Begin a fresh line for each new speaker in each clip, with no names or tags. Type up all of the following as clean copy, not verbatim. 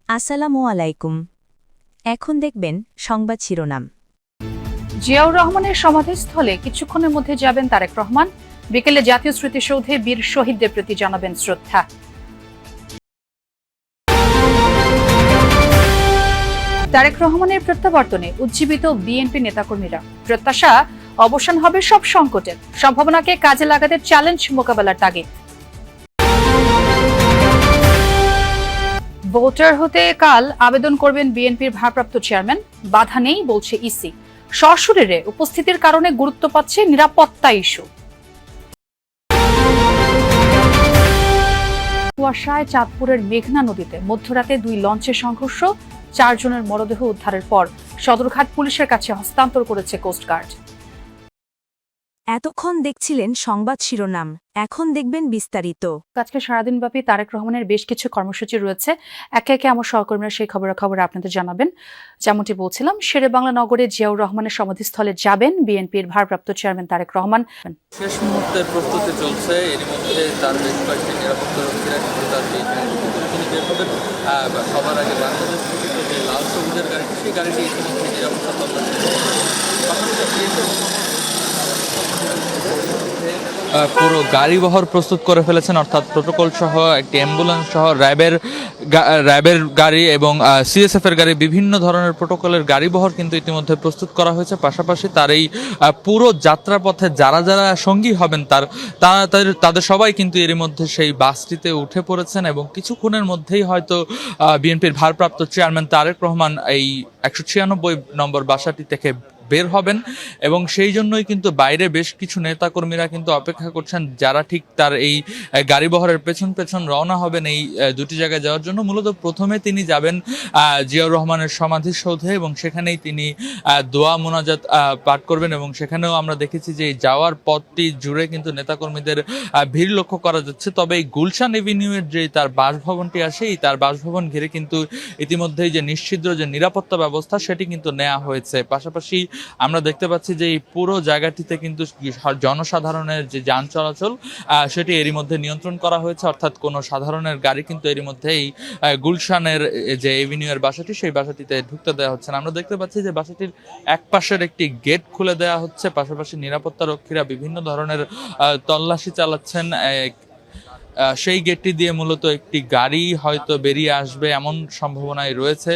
আসসালামু আলাইকুম। এখন দেখবেন সংবাদ শিরোনাম।
জিয়াউর রহমানের সমাধিস্থলে কিছুক্ষণের মধ্যে যাবেন তারেক রহমান। বিকেলে জাতীয় স্মৃতিসৌধে বীর শহীদদের প্রতি জানাবেন শ্রদ্ধা। তারেক রহমানের প্রত্যাবর্তনে উজ্জীবিত বিএনপি নেতাকর্মীরা। প্রত্যাশা, অবসান হবে সব সংকটের, সম্ভাবনাকে কাজে লাগাতে চ্যালেঞ্জ মোকাবেলার তাগিদ। ভোটার হতে কাল আবেদন করবেন বিএনপির ভারপ্রাপ্ত চেয়ারম্যান। বাধা নেই বলছে ইসি। সশরীরে উপস্থিতির কারণে গুরুত্ব পাচ্ছে নিরাপত্তা ইস্যু। কুয়াশায় চাঁদপুরের মেঘনা নদীতে মধ্যরাতে 2 লঞ্চের সংঘর্ষ, 4 জনের মরদেহ উদ্ধারের পর সদরঘাট পুলিশের কাছে হস্তান্তর করেছে কোস্টগার্ড।
এতক্ষণ দেখছিলেন সংবাদ শিরোনাম, এখন দেখবেন বিস্তারিত।
আজকে সারাদিনব্যাপী তারেক রহমানের বেশ কিছু কর্মসূচি রয়েছে। একে একে আমার সহকর্মীরা সেই খবর আপনাদের জানাবেন। যেমনটি বলছিলাম, শেরেবাংলা নগরে জিয়াউর রহমানের সমাধিস্থলে যাবেন বিএনপির ভারপ্রাপ্ত চেয়ারম্যান তারেক রহমান।
শেষ মুহূর্তের প্রস্তুতি চলছে, এর মধ্যে তার বেশ কয়েকটি নিরাপত্তারক্ষীরা কিন্তু তার যে তিনি বের হবেন সবার আগে বাংলাদেশ থেকে যে লাল সবুজের গাড়িটি, সেই গাড়িটি ইতিমধ্যে নিরাপত্তা তল্লাশি পুরো গাড়িবহর প্রস্তুত করে ফেলেছেন, অর্থাৎ প্রোটোকল সহ একটি অ্যাম্বুলেন্স সহ র্যাবের গাড়ি এবং সিএসএফ এর গাড়ি, বিভিন্ন ধরনের প্রোটোকলের গাড়িবহর কিন্তু ইতিমধ্যে প্রস্তুত করা হয়েছে। পাশাপাশি তার এই পুরো যাত্রাপথে যারা যারা সঙ্গী হবেন তাদের সবাই কিন্তু এর মধ্যে সেই বাসটিতে উঠে পড়েছেন এবং কিছুক্ষণের মধ্যেই হয়তো বিএনপির ভারপ্রাপ্ত চেয়ারম্যান তারেক রহমান এই 196 নম্বর বাসাটি থেকে বের হবেন এবং সেই জন্যই কিন্তু বাইরে বেশ কিছু নেতাকর্মীরা কিন্তু অপেক্ষা করছেন, যারা ঠিক তার এই গাড়িবহরের পেছন পেছন রওনা হবেন এই দুটি জায়গায় যাওয়ার জন্য। মূলত প্রথমে তিনি যাবেন জিয়াউর রহমানের সমাধিসৌধে এবং সেখানেই তিনি দোয়া মোনাজাত পাঠ করবেন এবং সেখানেও আমরা দেখেছি যে যাওয়ার পথটি জুড়ে কিন্তু নেতাকর্মীদের ভিড় লক্ষ্য করা যাচ্ছে। তবে এই গুলশান এভিনিউয়ের যে তার বাসভবনটি আছে, এই তার বাসভবন ঘিরে কিন্তু ইতিমধ্যেই যে নিশ্ছিদ্র যে নিরাপত্তা ব্যবস্থা সেটি কিন্তু নেওয়া হয়েছে। পাশাপাশি আমরা দেখতে পাচ্ছি যে এই পুরো জায়গাটিতে কিন্তু জনসাধারণের যে যান চলাচল সেটি এরই মধ্যে নিয়ন্ত্রণ করা হয়েছে, অর্থাৎ কোনো সাধারণের গাড়ি কিন্তু এরই মধ্যে এই গুলশানের যে এভিনিউয়ের বাসাটি, সেই বাসাটিতে ঢুকতে দেওয়া হচ্ছে না। আমরা দেখতে পাচ্ছি যে বাসাটির এক পাশের একটি গেট খুলে দেওয়া হচ্ছে, পাশাপাশি নিরাপত্তা রক্ষীরা বিভিন্ন ধরনের তল্লাশি চালাচ্ছেন। সেই গেটটি দিয়ে মূলত একটি গাড়ি হয়তো বেরিয়ে আসবে এমন সম্ভাবনাই রয়েছে।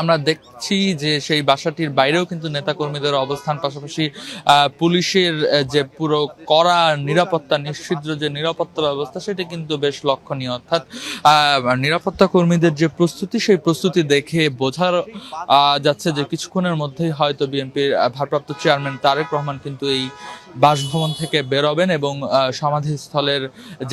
আমরা দেখছি যে সেই বাসাটির বাইরেও কিন্তু নেতাকর্মীদের অবস্থান, পাশাপাশি পুলিশের যে পুরো কড়া নিরাপত্তা, নিশ্চিদ্র যে নিরাপত্তা ব্যবস্থা সেটি কিন্তু বেশ লক্ষণীয়। অর্থাৎ নিরাপত্তা কর্মীদের যে প্রস্তুতি, সেই প্রস্তুতি দেখে বোঝা যাচ্ছে যে কিছুক্ষণের মধ্যেই হয়তো বিএনপির ভারপ্রাপ্ত চেয়ারম্যান তারেক রহমান কিন্তু এই বাসভবন থেকে বেরোবেন এবং সমাধিস্থলের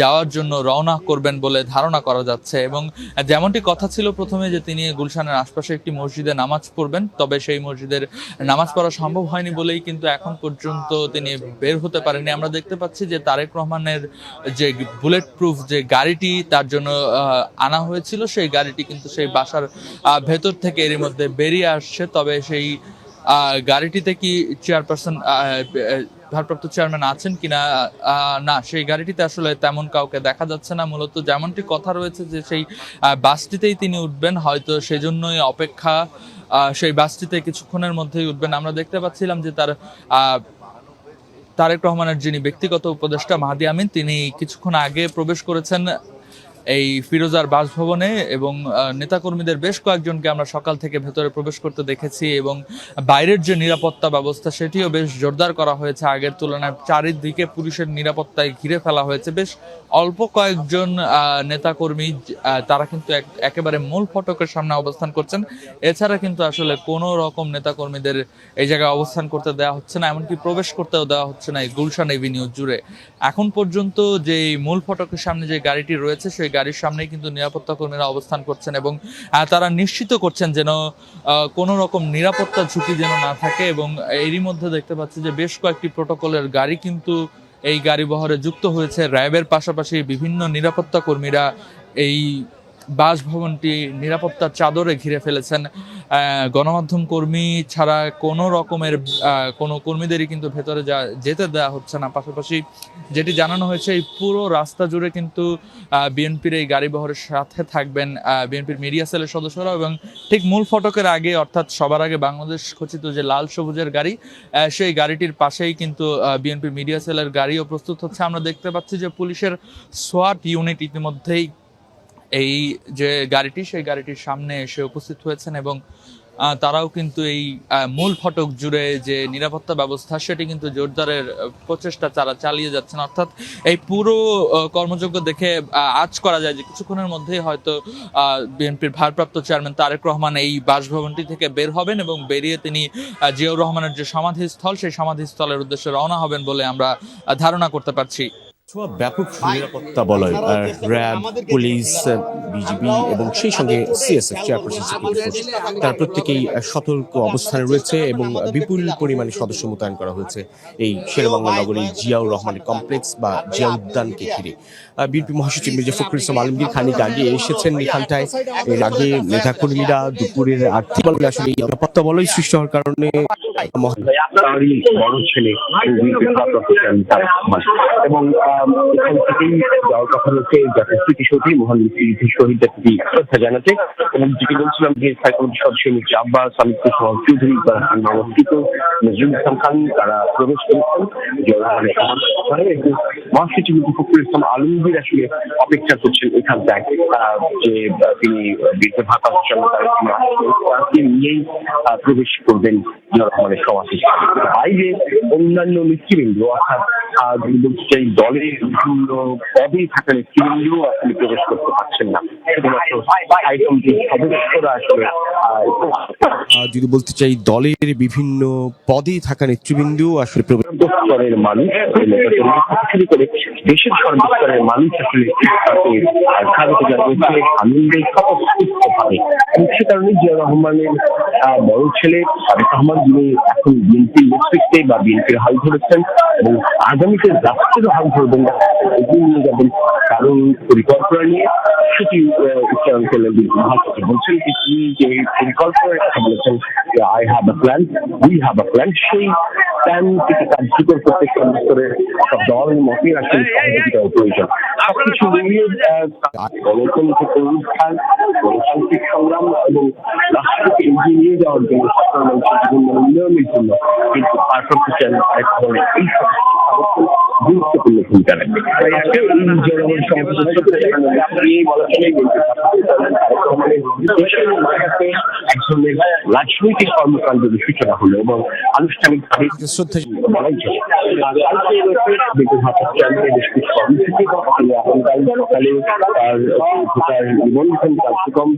যাওয়ার জন্য রওনা করবেন বলে ধারণা করা যাচ্ছে। এবং যেমনটি কথা ছিল প্রথমে যে তিনি গুলশানের আশপাশে একটি মসজিদে নামাজ পড়বেন, তবে সেই মসজিদের নামাজ পড়া সম্ভব হয়নি বলেই কিন্তু এখন পর্যন্ত তিনি বের হতে পারেননি। আমরা দেখতে পাচ্ছি যে তারেক রহমানের যে বুলেট প্রুফ যে গাড়িটি তার জন্য আনা হয়েছিল, সেই গাড়িটি কিন্তু সেই বাসার ভেতর থেকে এর মধ্যে বেরিয়ে আসছে। তবে সেই গাড়িটিতে কি চেয়ারপারসন ভারপ্রাপ্ত চেয়ারম্যান আছেন কিনা না, সেই গাড়িটিতে আসলে তেমন কাউকে দেখা যাচ্ছে না। মূলত যেমনটি কথা রয়েছে যে সেই বাসটিতেই তিনি উঠবেন, হয়তো সেজন্যই অপেক্ষা, সেই বাসটিতে কিছুক্ষণের মধ্যেই উঠবেন। আমরা দেখতে পাচ্ছিলাম যে তারেক রহমানের যিনি ব্যক্তিগত উপদেষ্টা মাহদি আমিন, তিনি কিছুক্ষণ আগে প্রবেশ করেছেন এই ফিরোজার বাসভবনে এবং নেতাকর্মীদের বেশ কয়েকজনকে আমরা সকাল থেকে ভেতরে প্রবেশ করতে দেখেছি এবং বাইরের যে নিরাপত্তা ব্যবস্থা সেটিও বেশ জোরদার করা হয়েছে আগের তুলনায়। চারিদিকে পুলিশের নিরাপত্তায় ঘিরে ফেলা হয়েছে। বেশ অল্প কয়েকজন নেতাকর্মী তারা কিন্তু একেবারে মূল ফটকের সামনে অবস্থান করছেন, এছাড়া কিন্তু আসলে কোনো রকম নেতাকর্মীদের এই জায়গায় অবস্থান করতে দেওয়া হচ্ছে না, এমনকি প্রবেশ করতেও দেওয়া হচ্ছে না এই গুলশান এভিনিউ জুড়ে। এখন পর্যন্ত যে মূল ফটকের সামনে যে গাড়িটি রয়েছে সেই গাড়ির সামনেই কিন্তু নিরাপত্তা কর্মীরা অবস্থান করছেন এবং তারা নিশ্চিত করছেন যেন কোনো রকম নিরাপত্তা ঝুঁকি যেন না থাকে। এবং এরই মধ্যে দেখতে পাচ্ছি যে বেশ কয়েকটি প্রোটোকলের গাড়ি কিন্তু এই গাড়িবহরে যুক্ত হয়েছে। র্যাবের পাশাপাশি বিভিন্ন নিরাপত্তা কর্মীরা এই বাসভবনটি নিরাপত্তার চাদরে ঘিরে ফেলেছেন। গণমাধ্যম কর্মী ছাড়া কোনো রকমের কোনো কর্মীদেরই কিন্তু ভেতরে যেতে দেওয়া হচ্ছে না। পাশাপাশি যেটি জানানো হয়েছে, এই পুরো রাস্তা জুড়ে কিন্তু বিএনপির এই গাড়িবহরের সাথে থাকবেন বিএনপির মিডিয়া সেলের সদস্যরা, এবং ঠিক মূল ফটকের আগে, অর্থাৎ সবার আগে বাংলাদেশ খচিত যে লাল সবুজের গাড়ি, সেই গাড়িটির পাশেই কিন্তু বিএনপির মিডিয়া সেলের গাড়িও প্রস্তুত হচ্ছে। আমরা দেখতে পাচ্ছি যে পুলিশের সোয়াট ইউনিট ইতিমধ্যেই এই যে গাড়িটি, সেই গাড়িটির সামনে এসে উপস্থিত হয়েছেন, এবং তারাও কিন্তু এই মূল ফটক জুড়ে যে নিরাপত্তা ব্যবস্থা, সেটি কিন্তু জোরদারের প্রচেষ্টা তারা চালিয়ে যাচ্ছেন। অর্থাৎ এই পুরো কর্মযজ্ঞ দেখে আজ করা যায় যে কিছুক্ষণের মধ্যেই হয়তো বিএনপির ভারপ্রাপ্ত চেয়ারম্যান তারেক রহমান এই বাসভবনটি থেকে বের হবেন, এবং বেরিয়ে তিনি জিয়াউর রহমানের যে সমাধিস্থল, সেই সমাধিস্থলের উদ্দেশ্যে রওনা হবেন বলে আমরা ধারণা করতে পারছি।
ব্যাপক নিরাপত্তা বলয় র্যাব, পুলিশ, বিজিবি এবং সেই সঙ্গে সিএসএফ চেয়ারপারসন সিকিউরিটি ফোর্স, তারা প্রত্যেকেই সতর্ক অবস্থানে রয়েছে এবং বিপুল পরিমাণে সদস্য মোতায়েন করা হয়েছে এই শেরেবাংলা নগরী জিয়াউর রহমানের কমপ্লেক্স বা জিয়া উদ্যানকে ঘিরে। বিএনপি মহাসচিব মির্জা ফখরুল ইসলাম আলমগীর খানিক আগে এসেছেন এখানটায়। এর আগে নেতাকর্মীরা দুপুরের আর্থিক আসলে এই নিরাপত্তা বলয় সৃষ্টি হওয়ার কারণে
আপনারই বড় ছেলে এবং এখান থেকেই যাওয়ার কথা হচ্ছে জাতীয় স্মৃতিসৌধে মহান মুক্তিযুদ্ধ শহীদদের প্রতি শ্রদ্ধা জানাতে। এবং যেটি বলছিলাম যে স্থায়ী কমিটির সদস্য মির্জা আব্বাস, আমিরুল ইসলাম চৌধুরী, নবস্থিত নজরুল ইসলাম খান, তারা প্রবেশ করেছেন এবং মহাসচিব মির্জা ফখরুল ইসলাম আলমগীর আসলে অপেক্ষা করছেন এখানটায়, যে তিনি বিএনপির ভারপ্রাপ্ত চেয়ারম্যান নিয়েই প্রবেশ করবেন জিয়াউর রহমানের সমাধি। বাইরে অন্যান্য নেতৃবৃন্দ, অর্থাৎ সেই দলের বিভিন্ন পদে থাকা নেতৃবৃন্দ আসলে প্রবেশ করতে পারছেন না, শুধুমাত্র স্থায়ী কমিটির সদস্যরা আসলে।
যদি বলতে চাই, দলের বিভিন্ন পদে থাকা নেতৃবৃন্দ আসলে
স্তরের মানুষ শুরু করে দেশের সর্বস্তরের মানুষ আসলে স্বাগত জানিয়েছে আনন্দে স্বতঃস্ফূর্তভাবে। সে কারণে জিয়াউর রহমানের বড় ছেলে তারেক রহমান, যিনি এখন বিএনপির নেতৃত্বে বা বিএনপির হাল ধরেছেন এবং আগামীতে রাষ্ট্রের হাল ধরবেন, এগিয়ে নিয়ে যাবেন কারণ পরিকল্পনা নিয়ে, সেটি উচ্চারণ করলেন মহাসচিব। বলছেন যে তিনি যে পরিকল্পনার কথা বলেছেন, I have a plan, we have a plan, সেই প্ল্যান থেকে কার্যকর করতে সর্বস্তরের সব দলের মতে আসলে সহযোগিতার প্রয়োজন। সবকিছু মিলিয়ে গণতন্ত্র অনুষ্ঠান, গণতান্ত্রিক সংগ্রাম এবং রাষ্ট্রকে এগিয়ে নিয়ে যাওয়ার জন্য, সাধারণ মানুষের জীবন উন্নয়নের জন্য কিন্তু ভারপ্রাপ্ত চেয়ারম্যান তারেক রহমানের এই গুরুত্বপূর্ণ ভূমিকা রাখবে। এক ধরনের রাজনৈতিক কর্মকাণ্ডের সূচনা হলো এবং আনুষ্ঠানিকভাবে
শ্রদ্ধা
বলাই চলে। বেশ কিছু কর্মসূচি আগামীকাল সকালে তার নিবন্ধন কার্যক্রম